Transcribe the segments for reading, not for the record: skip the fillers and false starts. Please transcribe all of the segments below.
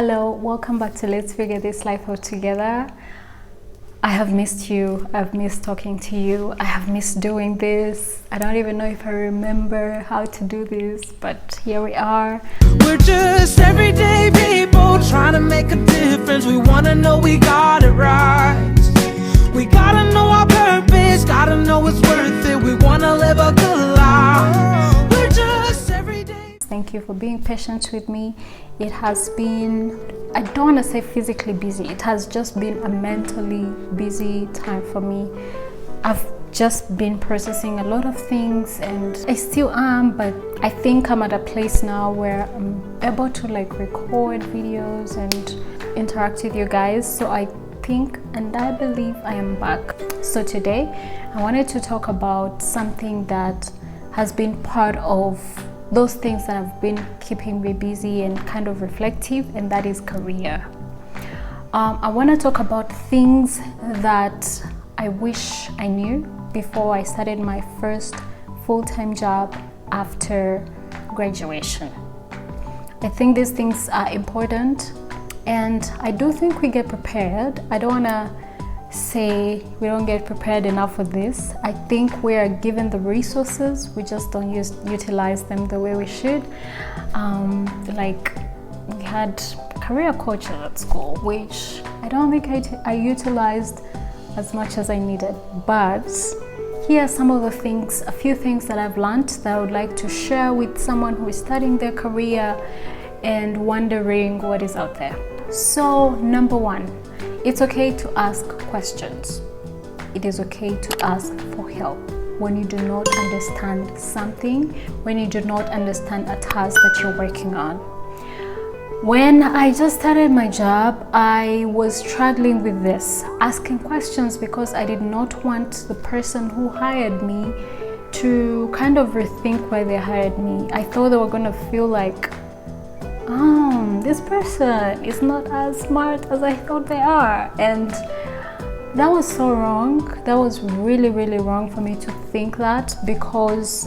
Hello, welcome back to Let's Figure This Life Out Together. I have missed you. I've missed talking to you. I have missed doing this. I don't even know if I remember how to do this, but here we are. We're just everyday people trying to make a difference. We want to know we got it right. We gotta know our purpose, gotta know it's worth it. We want to live a good life. We're just everyday. Thank you for being patient with me. It has been, I don't want to say physically busy, it has just been a mentally busy time for me. I've just been processing a lot of things and I still am, but I think I'm at a place now where I'm able to record videos and interact with you guys. So I think and I believe I am back. So today I wanted to talk about something that has been part of those things that have been keeping me busy and kind of reflective, and that is career. I want to talk about things that I wish I knew before I started my first full-time job after graduation. I think these things are important and I do think we get prepared. I don't want to say we don't get prepared enough for this. I think we are given the resources, we just don't utilize them the way we should. We had career coaches at school, which I don't think I utilized as much as I needed. But here are some of the things, a few things that I've learned that I would like to share with someone who is starting their career and wondering what is out there. So number one, it's okay to ask questions. It is okay to ask for help when you do not understand something, when you do not understand a task that you're working on. When I just started my job, I was struggling with this, asking questions, because I did not want the person who hired me to kind of rethink why they hired me. I thought they were going to feel like, this person is not as smart as I thought they are. And that was so wrong. That was really, really wrong for me to think that, because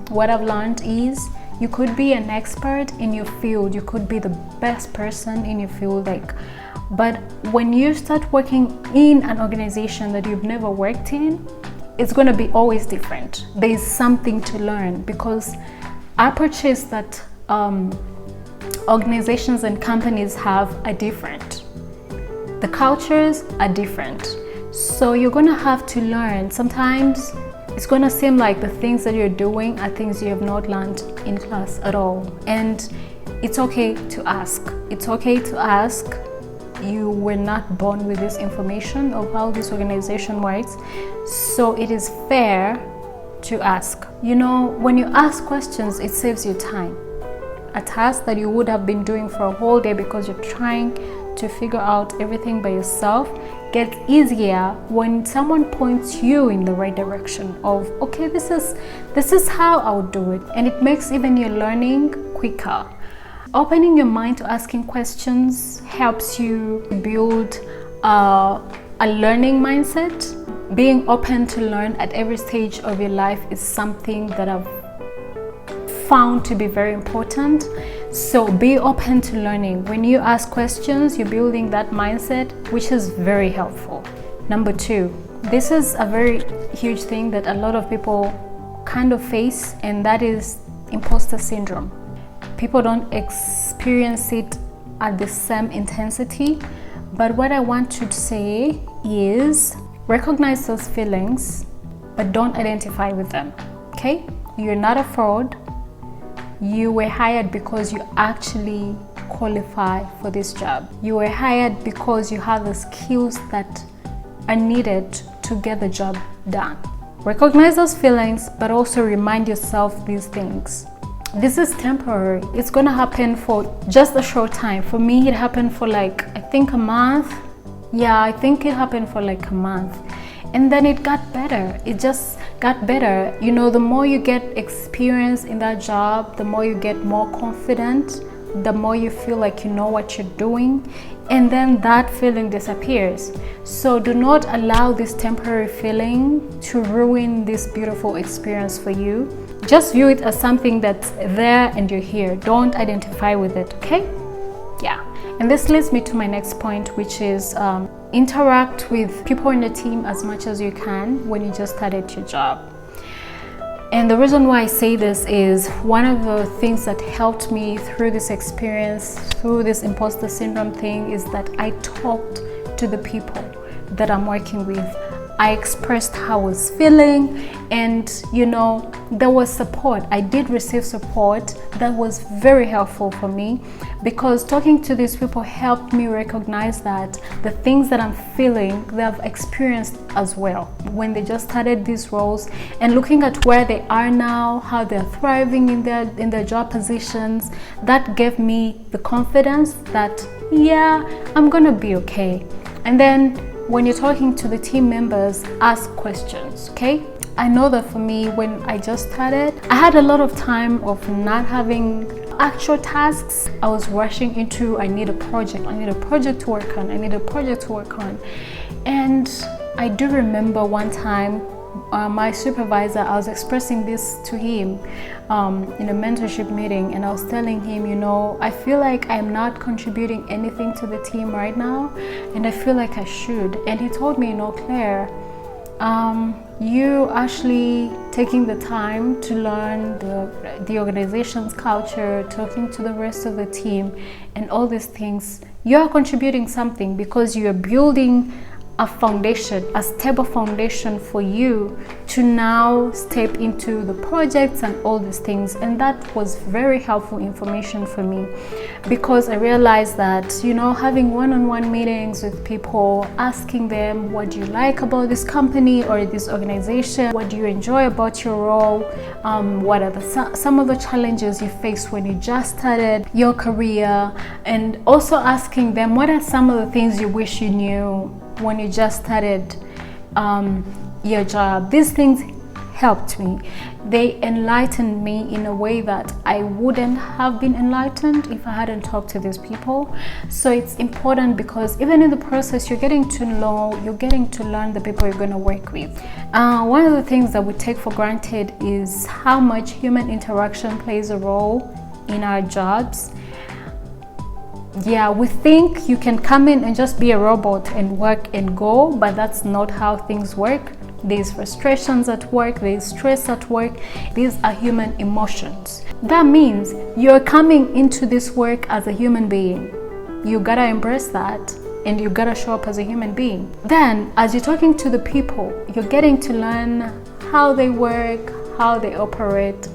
what I've learned is you could be an expert in your field. You could be the best person in your field, but when you start working in an organization that you've never worked in, it's going to be always different. There is something to learn, because I purchased that organizations and companies are different. The cultures are different. So you're gonna have to learn. Sometimes it's gonna seem like the things that you're doing are things you have not learned in class at all. And it's okay to ask. It's okay to ask. You were not born with this information of how this organization works. So it is fair to ask. You know, when you ask questions, it saves you time. A task that you would have been doing for a whole day because you're trying to figure out everything by yourself gets easier when someone points you in the right direction of, okay, this is how I would do it. And it makes even your learning quicker. Opening your mind to asking questions helps you build a learning mindset. Being open to learn at every stage of your life is something that I've found to be very important. So be open to learning. When you ask questions, you're building that mindset, which is very helpful. Number two, this is a very huge thing that a lot of people kind of face, and that is imposter syndrome. People don't experience it at the same intensity, but what I want to say is recognize those feelings, but don't identify with them. Okay? You're not a fraud. You were hired because you actually qualify for this job. You were hired because you have the skills that are needed to get the job done. Recognize those feelings, but also remind yourself these things. This is temporary. It's gonna happen for just a short time. For me, it happened for I think a month. Yeah, I think it happened for a month. And then it got better. It just got better. You know, the more you get experience in that job, the more you get more confident, the more you feel like you know what you're doing, and then that feeling disappears. So do not allow this temporary feeling to ruin this beautiful experience for you. Just view it as something that's there and you're here. Don't identify with it, okay? Yeah. And this leads me to my next point, which is interact with people in the team as much as you can when you just started your job. And the reason why I say this is one of the things that helped me through this experience, through this imposter syndrome thing, is that I talked to the people that I'm working with. I expressed how I was feeling, and there was support. I did receive support that was very helpful for me, because talking to these people helped me recognize that the things that I'm feeling, they've experienced as well when they just started these roles, and looking at where they are now, how they're thriving in their job positions. That gave me the confidence that I'm gonna be okay. And then when you're talking to the team members, ask questions, okay? I know that for me, when I just started, I had a lot of time of not having actual tasks. I was rushing into, I need a project to work on. And I do remember one time, my supervisor, I was expressing this to him in a mentorship meeting, and I was telling him, I feel like I'm not contributing anything to the team right now, and I feel like I should. And he told me, Claire, you actually taking the time to learn the organization's culture, talking to the rest of the team, and all these things, you are contributing something, because you are building a foundation, a stable foundation for you to now step into the projects and all these things. And that was very helpful information for me, because I realized that, having one-on-one meetings with people, asking them, what do you like about this company or this organization? What do you enjoy about your role? What are some of the challenges you faced when you just started your career? And also asking them, what are some of the things you wish you knew when you just started your job? These things helped me. They enlightened me in a way that I wouldn't have been enlightened if I hadn't talked to these people. So it's important, because even in the process, you're getting to learn the people you're going to work with. One of the things that we take for granted is how much human interaction plays a role in our jobs. We think you can come in and just be a robot and work and go, but that's not how things work. There's frustrations at work, there's stress at work. These are human emotions. That means you're coming into this work as a human being. You gotta embrace that, and you gotta show up as a human being. Then, as you're talking to the people, you're getting to learn how they work, how they operate,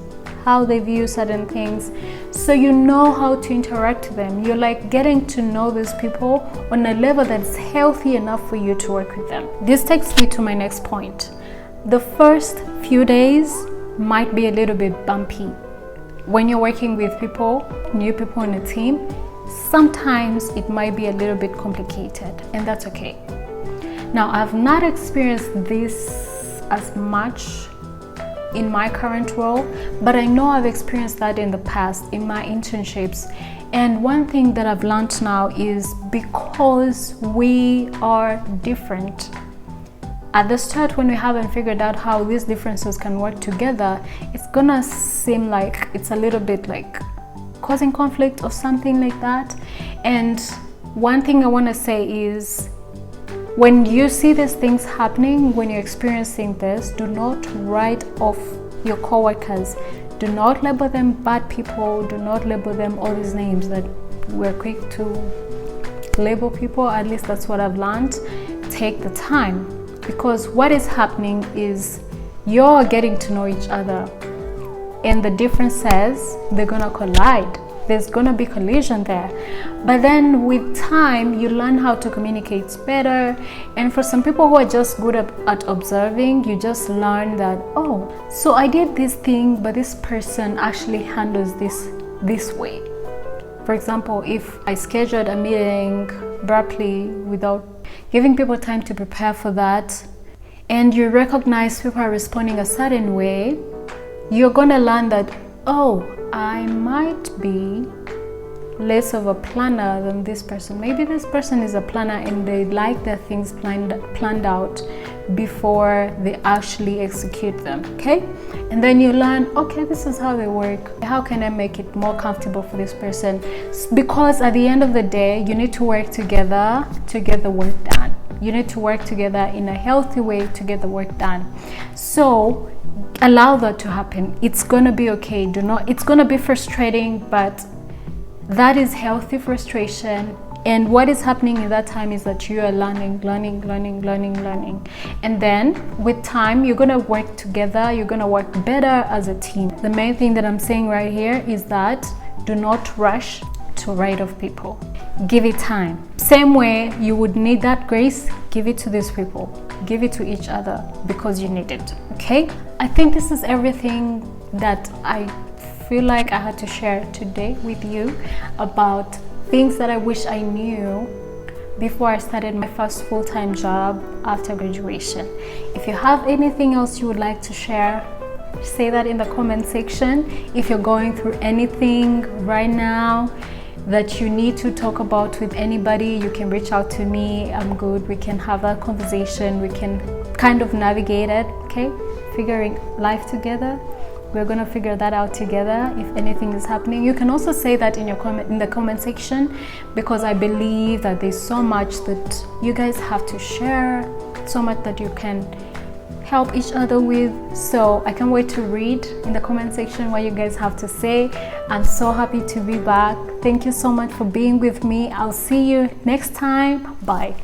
how they view certain things, so you know how to interact with them. You're like getting to know these people on a level that's healthy enough for you to work with them. This takes me to my next point. The first few days might be a little bit bumpy. When you're working with people, new people in a team, sometimes it might be a little bit complicated, and that's okay. Now, I've not experienced this as much in my current role, but I know I've experienced that in the past in my internships. And one thing that I've learned now is, because we are different, at the start, when we haven't figured out how these differences can work together, it's gonna seem like it's a little bit like causing conflict or something like that. And one thing I want to say is, when you see these things happening, when you're experiencing this, do not write off your coworkers. Do not label them bad people. Do not label them all these names that we're quick to label people. At least that's what I've learned. Take the time, because what is happening is you're getting to know each other, and the differences, they're gonna collide. There's gonna be collision there. But then with time, you learn how to communicate better. And for some people who are just good at observing, you just learn that, oh, so I did this thing, but this person actually handles this way. For example, if I scheduled a meeting abruptly without giving people time to prepare for that, and you recognize people are responding a certain way, you're gonna learn that, oh, I might be less of a planner than this person. Maybe this person is a planner and they like their things planned out before they actually execute them. Okay, and then you learn, okay, this is how they work. How can I make it more comfortable for this person? Because at the end of the day, you need to work together to get the work done. You need to work together in a healthy way to get the work done. So allow that to happen. It's gonna be okay. It's gonna be frustrating, but that is healthy frustration. And what is happening in that time is that you are learning. And then with time, you're gonna work together. You're gonna work better as a team. The main thing that I'm saying right here is that do not rush to write off people. Give it time. Same way you would need that grace, give it to these people. Give it to each other because you need it. Okay? I think this is everything that I feel like I had to share today with you about things that I wish I knew before I started my first full-time job after graduation. If you have anything else you would like to share, say that in the comment section. If you're going through anything right now that you need to talk about with anybody, you can reach out to me. I'm good. We can have a conversation. We can kind of navigate it, okay? Figuring life together. We're gonna figure that out together. If anything is happening, you can also say that in the comment section, because I believe that there's so much that you guys have to share, so much that you can help each other with. So I can't wait to read in the comment section what you guys have to say. I'm so happy to be back. Thank you so much for being with me. I'll see you next time. Bye.